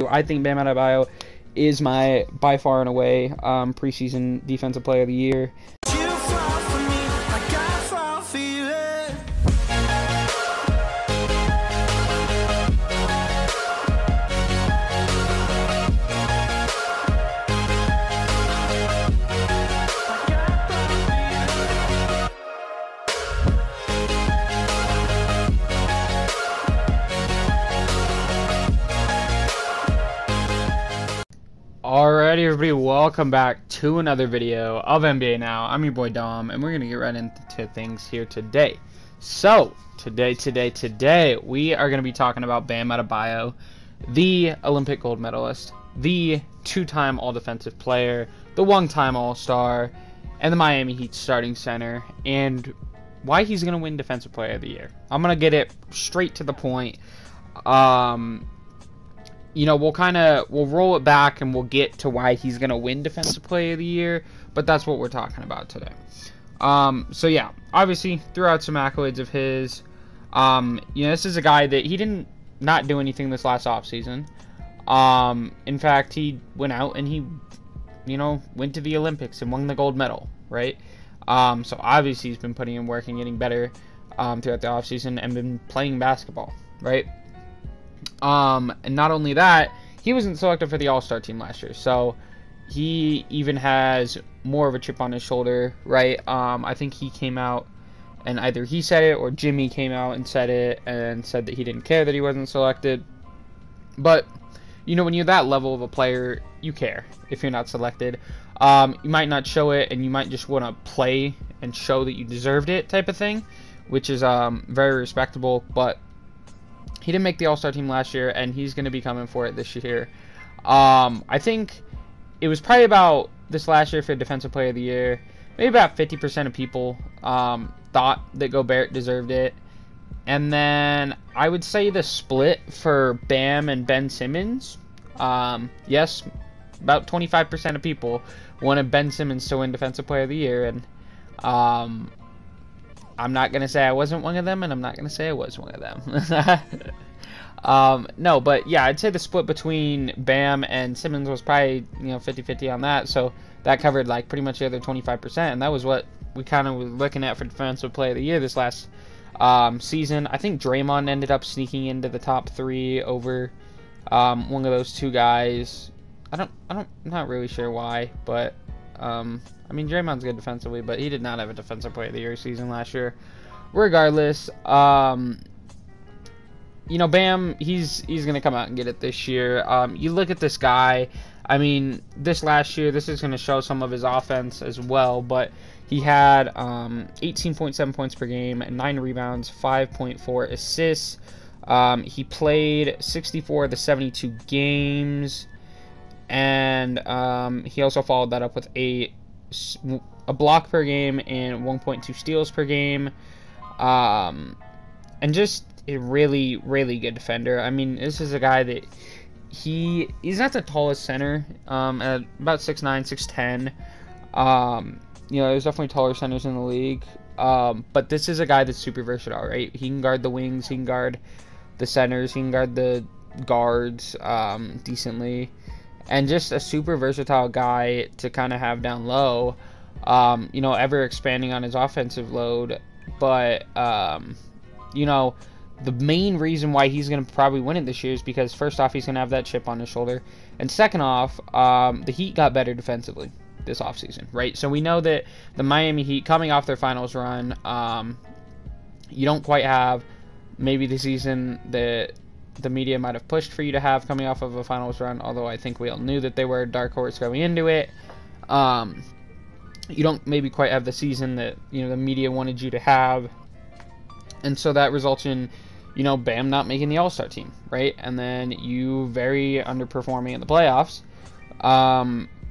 I think Bam Adebayo is my, by far and away, preseason Defensive Player of the Year. Alrighty, everybody, welcome back to another video of NBA Now. I'm your boy Dom, and we're gonna get right into things here today. So, today, we are gonna be talking about Bam Adebayo, the Olympic gold medalist, the two-time All-Defensive Player, the one-time All-Star, and the Miami Heat starting center, and why he's gonna win Defensive Player of the Year. I'm gonna get it straight to the point. You know, we'll roll it back and we'll get to why he's going to win Defensive Player of the Year, but that's what we're talking about today. So yeah, obviously, threw out some accolades of his. You know, this is a guy that he didn't not do anything this last offseason. In fact, he went out and he, you know, went to the Olympics and won the gold medal, right? So obviously he's been putting in work and getting better throughout the offseason and been playing basketball, right? And not only that, he wasn't selected for the All-Star team last year, so he even has more of a chip on his shoulder, right? I think he came out and either he said it or Jimmy came out and said it and said that he didn't care that he wasn't selected. But, you know, when you're that level of a player, you care if you're not selected. You might not show it, and you might just want to play and show that you deserved it type of thing, which is very respectable, but he didn't make the All-Star team last year, and he's going to be coming for it this year. I think it was probably about this last year for Defensive Player of the Year. Maybe about 50% of people thought that Gobert deserved it. And then I would say the split for Bam and Ben Simmons. Yes, about 25% of people wanted Ben Simmons to win Defensive Player of the Year. And I'm not going to say I wasn't one of them, and I'm not going to say I was one of them. No, but yeah, I'd say the split between Bam and Simmons was probably, you know, 50-50 on that. So that covered, like, pretty much the other 25%, and that was what we kind of were looking at for Defensive Player of the Year this last season. I think Draymond ended up sneaking into the top 3 over one of those two guys. I'm not really sure why, but I mean, Draymond's good defensively, but he did not have a Defensive Player of the Year season last year. Regardless, you know, Bam, he's going to come out and get it this year. You look at this guy, I mean, this last year, this is going to show some of his offense as well, but he had 18.7 points per game, 9 rebounds, 5.4 assists. He played 64 of the 72 games, and he also followed that up with a block per game and 1.2 steals per game, and just a really, really good defender. I mean, this is a guy that he's not the tallest center, at about 6'9", 6'10". You know, there's definitely taller centers in the league, but this is a guy that's super versatile, right? He can guard the wings, he can guard the centers, he can guard the guards decently. And just a super versatile guy to kind of have down low, you know, ever expanding on his offensive load. But, you know, the main reason why he's going to probably win it this year is because, first off, he's going to have that chip on his shoulder. And second off, the Heat got better defensively this offseason, right? So we know that the Miami Heat, coming off their finals run, you don't quite have maybe the season that the media might have pushed for you to have coming off of a finals run, although I think we all knew that they were a dark horse going into it. You don't maybe quite have the season that, you know, the media wanted you to have, and so that results in, you know, Bam not making the All-Star team, right? And then you very underperforming in the playoffs.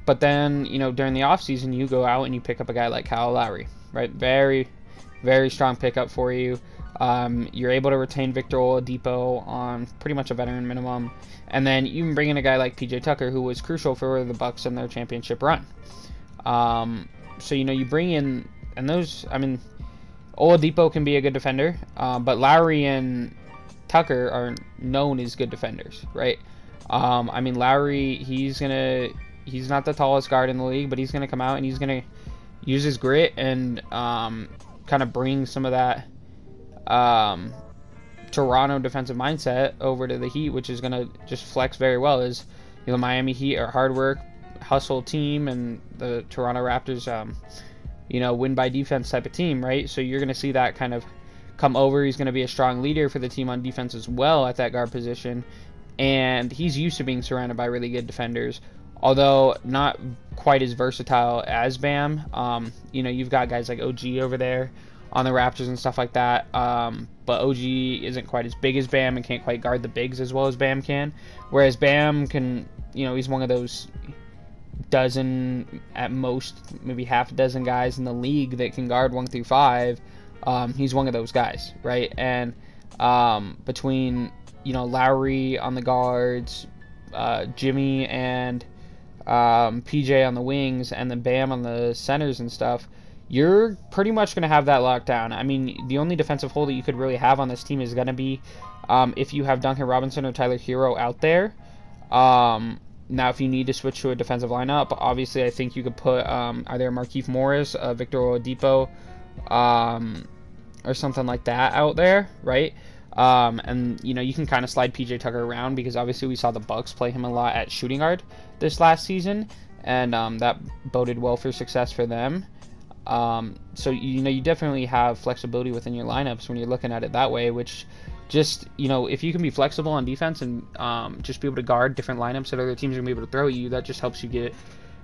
But then, you know, during the offseason, you go out and you pick up a guy like Kyle Lowry, right? Very, very strong pickup for you. You're able to retain Victor Oladipo on pretty much a veteran minimum, and then you can bring in a guy like PJ Tucker, who was crucial for the Bucks in their championship run. So, you know, you bring in, and those, I mean, Oladipo can be a good defender, but Lowry and Tucker are known as good defenders, right? I mean, Lowry, he's not the tallest guard in the league, but he's gonna come out and he's gonna use his grit and kind of bring some of that Toronto defensive mindset over to the Heat, which is gonna just flex very well. As you know, Miami Heat are hard work, hustle team, and the Toronto Raptors, win by defense type of team, right? So you're gonna see that kind of come over. He's gonna be a strong leader for the team on defense as well at that guard position, and he's used to being surrounded by really good defenders, although not quite as versatile as Bam. You've got guys like OG over there on the Raptors and stuff like that, but OG isn't quite as big as Bam and can't quite guard the bigs as well as Bam can, whereas Bam can, he's one of those dozen, at most maybe half a dozen guys in the league that can guard 1 through 5. He's one of those guys, right? And between Lowry on the guards, Jimmy and PJ on the wings, and then Bam on the centers and stuff, you're pretty much going to have that locked down. I mean, the only defensive hole that you could really have on this team is going to be if you have Duncan Robinson or Tyler Hero out there. Now, if you need to switch to a defensive lineup, obviously I think you could put either Markieff Morris, Victor Oladipo, or something like that out there, right? And you can kind of slide PJ Tucker around, because obviously we saw the Bucks play him a lot at shooting guard this last season, and that boded well for success for them. So you definitely have flexibility within your lineups when you're looking at it that way, which just, if you can be flexible on defense and just be able to guard different lineups that other teams are going to be able to throw at you, that just helps you get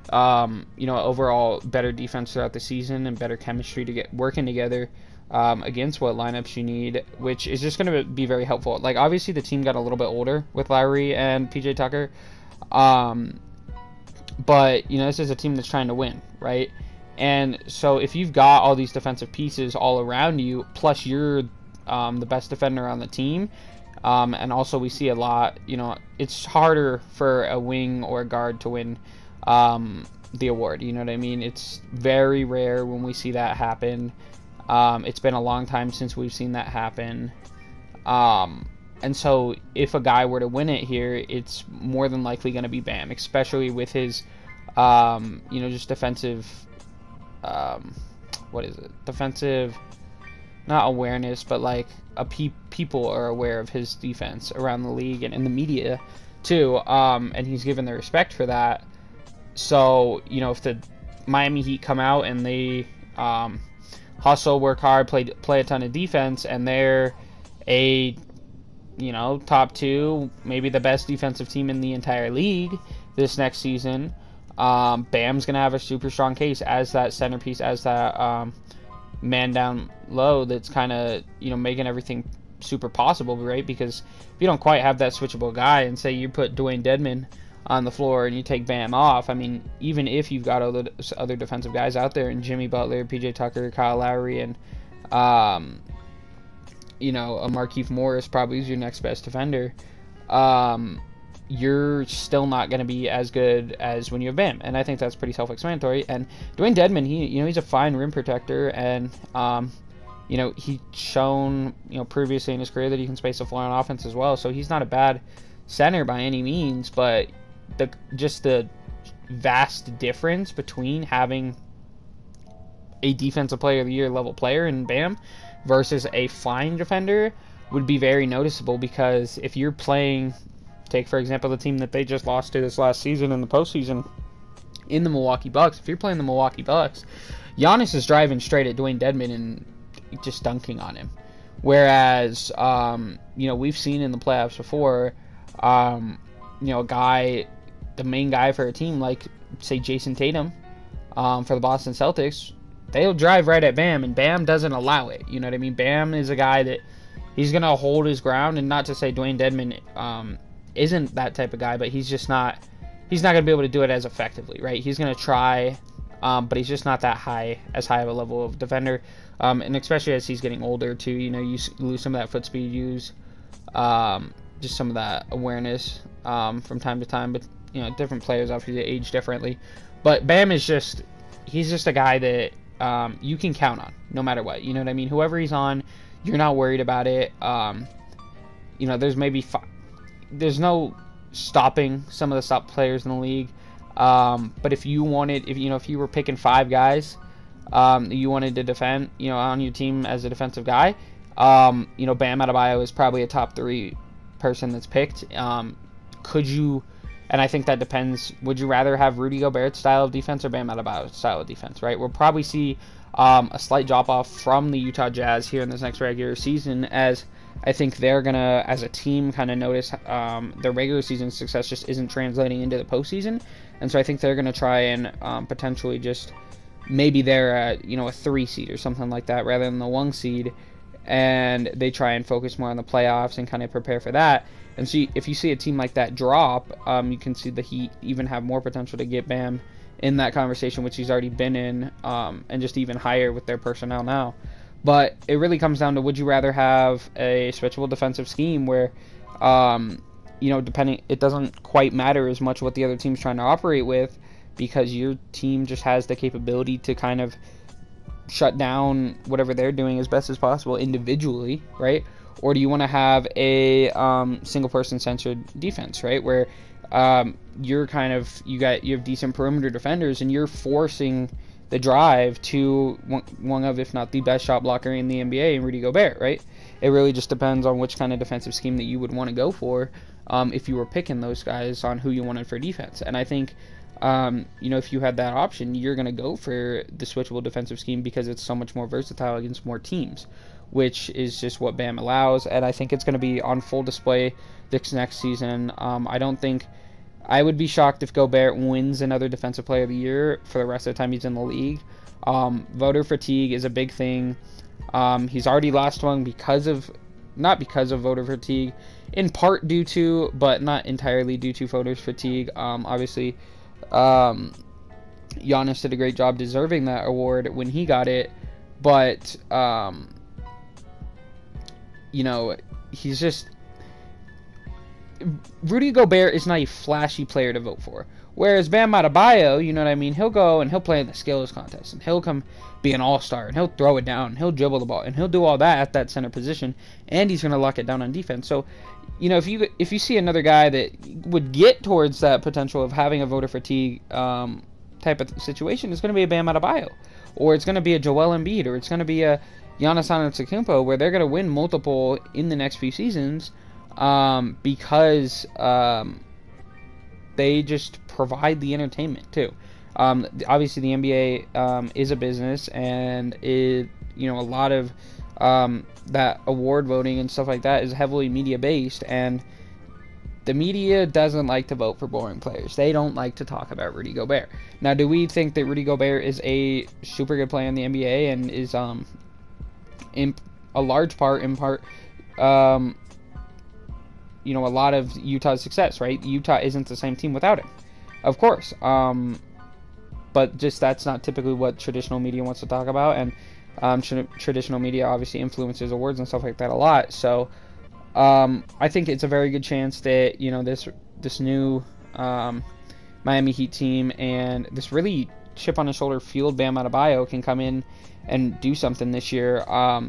overall better defense throughout the season and better chemistry to get working together against what lineups you need, which is just going to be very helpful. Like, obviously the team got a little bit older with Lowry and PJ Tucker, but this is a team that's trying to win, right? And so if you've got all these defensive pieces all around you, plus you're the best defender on the team, and also we see a lot, it's harder for a wing or a guard to win the award, you know what I mean? It's very rare when we see that happen. It's been a long time since we've seen that happen. And so if a guy were to win it here, it's more than likely going to be Bam, especially with his, just defensive, defensive, not awareness, but like people are aware of his defense around the league and in the media too, and he's given the respect for that. So, if the Miami Heat come out and they hustle, work hard, play a ton of defense, and they're a top 2, maybe the best defensive team in the entire league this next season, Bam's gonna have a super strong case as that centerpiece, as that man down low that's kind of making everything super possible, right? Because if you don't quite have that switchable guy, and say you put Dwayne Dedmon on the floor and you take Bam off, I mean, even if you've got other defensive guys out there, and Jimmy Butler, PJ Tucker, Kyle Lowry, and a Markieff Morris probably is your next best defender, you're still not going to be as good as when you have Bam. And I think that's pretty self-explanatory. And Dwayne Dedmon, he's a fine rim protector, and he's shown previously in his career that he can space the floor on offense as well. So he's not a bad center by any means, but the vast difference between having a defensive player of the year level player in Bam versus a fine defender would be very noticeable. Because if you're playing, take for example the team that they just lost to this last season in the postseason, in the Milwaukee Bucks, if you're playing the Milwaukee Bucks, Giannis is driving straight at Dwayne Dedmon and just dunking on him. Whereas we've seen in the playoffs before, a guy, the main guy for a team like, say, Jason Tatum, for the Boston Celtics, they'll drive right at Bam, and Bam doesn't allow it. You know what I mean? Bam is a guy that he's going to hold his ground, and not to say Dwayne Dedmon isn't that type of guy, but he's not going to be able to do it as effectively, right? He's going to try, but he's just not that as high of a level of defender, and especially as he's getting older too, you lose some of that foot speed, use just some of that awareness from time to time, but different players obviously age differently. But Bam is he's just a guy that you can count on no matter what, you know what I mean? Whoever he's on, you're not worried about it. There's no stopping some of the top players in the league. But if you wanted, if you were picking 5 guys that you wanted to defend, on your team as a defensive guy, Bam Adebayo is probably a top 3 person that's picked. Could you? And I think that depends. Would you rather have Rudy Gobert's style of defense or Bam Adebayo's style of defense? Right. We'll probably see a slight drop off from the Utah Jazz here in this next regular season, as I think they're gonna, as a team, kind of notice their regular season success just isn't translating into the postseason, and so I think they're gonna try and potentially just maybe they're a 3 seed or something like that rather than the 1 seed, and they try and focus more on the playoffs and kind of prepare for that. And so if you see a team like that drop, you can see the Heat even have more potential to get Bam in that conversation, which he's already been in, and just even higher with their personnel now. But it really comes down to, would you rather have a switchable defensive scheme where, depending, it doesn't quite matter as much what the other team's trying to operate with, because your team just has the capability to kind of shut down whatever they're doing as best as possible individually, right? Or do you want to have a single person centered defense, right, where you're you have decent perimeter defenders and you're forcing the drive to one of, if not the best shot blocker in the NBA, in Rudy Gobert, right? It really just depends on which kind of defensive scheme that you would want to go for if you were picking those guys on who you wanted for defense. And I think if you had that option, you're going to go for the switchable defensive scheme because it's so much more versatile against more teams, which is just what Bam allows. And I think it's going to be on full display this next season. I would be shocked if Gobert wins another Defensive Player of the Year for the rest of the time he's in the league. Voter fatigue is a big thing. He's already lost one not because of voter fatigue, in part due to, but not entirely due to voters fatigue. Obviously, Giannis did a great job deserving that award when he got it, but he's just, Rudy Gobert is not a flashy player to vote for. Whereas Bam Adebayo, you know what I mean, he'll go and he'll play in the skills contest, and he'll come be an all-star, and he'll throw it down, and he'll dribble the ball, and he'll do all that at that center position, and he's going to lock it down on defense. So, if you see another guy that would get towards that potential of having a voter fatigue type of situation, it's going to be a Bam Adebayo, or it's going to be a Joel Embiid, or it's going to be a Giannis Antetokounmpo, where they're going to win multiple in the next few seasons because they just provide the entertainment too. Obviously, the NBA is a business, and a lot of that award voting and stuff like that is heavily media based, and the media doesn't like to vote for boring players. They don't like to talk about Rudy Gobert. Now, do we think that Rudy Gobert is a super good player in the NBA and is in a large part, a lot of Utah's success, right? Utah isn't the same team without him, of course. But just that's not typically what traditional media wants to talk about, and traditional media obviously influences awards and stuff like that a lot. So I think it's a very good chance that this new Miami Heat team and this really chip on his shoulder fueled Bam Adebayo can come in and do something this year. I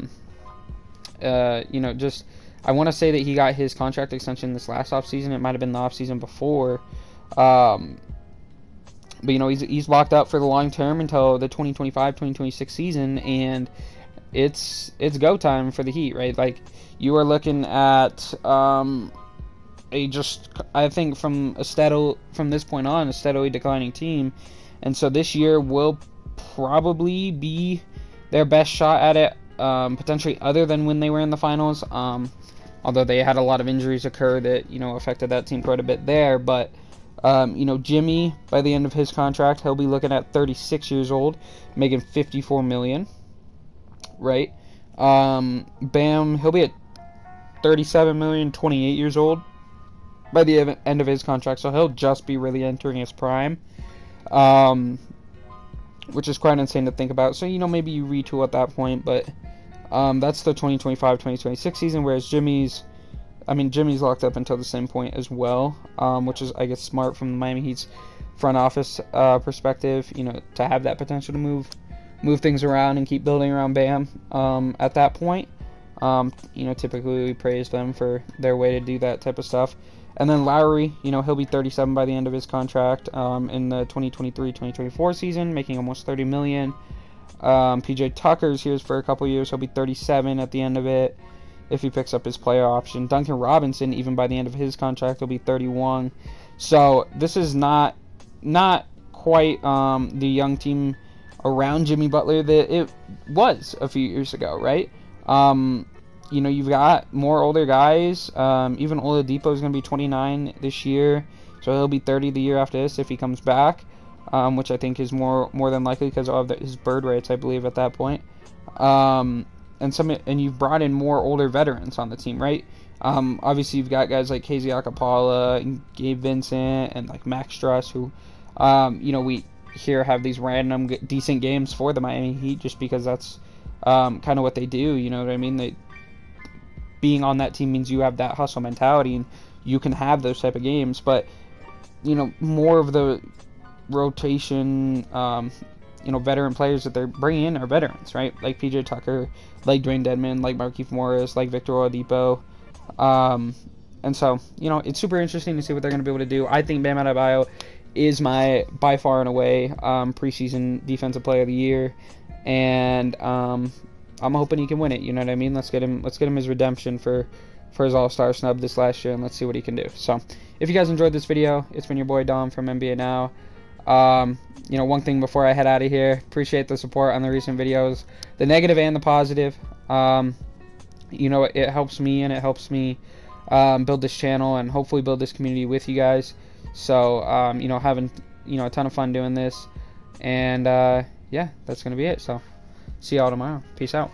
want to say that he got his contract extension this last offseason. It might have been the offseason before. But he's locked up for the long term until the 2025-2026 season, and it's go time for the Heat, right? Like, you are looking at I think from this point on, a steadily declining team, and so this year will probably be their best shot at it, potentially, other than when they were in the finals. Although they had a lot of injuries occur that affected that team quite a bit there, but Jimmy, by the end of his contract, he'll be looking at 36 years old, making $54 million, right? Bam, he'll be at $37 million, 28 years old by the end of his contract, so he'll just be really entering his prime, which is quite insane to think about. So, maybe you retool at that point, but that's the 2025-2026 season, whereas Jimmy's locked up until the same point as well, which is, I guess, smart from the Miami Heat's front office perspective, to have that potential to move things around and keep building around Bam at that point. Typically we praise them for their way to do that type of stuff. And then Lowry, you know, he'll be 37 by the end of his contract in the 2023-2024 season, making almost $30 million. PJ Tucker's here for a couple years. He'll be 37 at the end of it if he picks up his player option. Duncan Robinson, even by the end of his contract, will be 31. So this is not quite the young team around Jimmy Butler that it was a few years ago, right? You know, you've got more older guys. Even Oladipo is going to be 29 this year, so he'll be 30 the year after this if he comes back, which I think is more than likely because of his bird rights, I believe, at that point. And you've brought in more older veterans on the team, right? Obviously, you've got guys like KZ Akapala and Gabe Vincent and like Max Struss, who, you know, we here have these random decent games for the Miami Heat just because that's kind of what they do. You know what I mean? Being on that team means you have that hustle mentality and you can have those type of games. But you know, more of the rotation, you know, veteran players that they're bringing in are veterans, right? Like PJ Tucker, like Dwayne Dedmon, like Markieff Morris, like Victor Oladipo. And so, you know, it's super interesting to see what they're going to be able to do. I think Bam Adebayo is my, by far and away, preseason defensive player of the year. And I'm hoping he can win it. You know what I mean? Let's get him his redemption for his All-Star snub this last year, and let's see what he can do. So, if you guys enjoyed this video, it's been your boy Dom from NBA Now. You know, one thing before I head out of here, appreciate the support on the recent videos, the negative and the positive. You know, it helps me, and it helps me build this channel and hopefully build this community with you guys. So, you know, having, you know, a ton of fun doing this. And, yeah, that's going to be it. So, see y'all tomorrow. Peace out.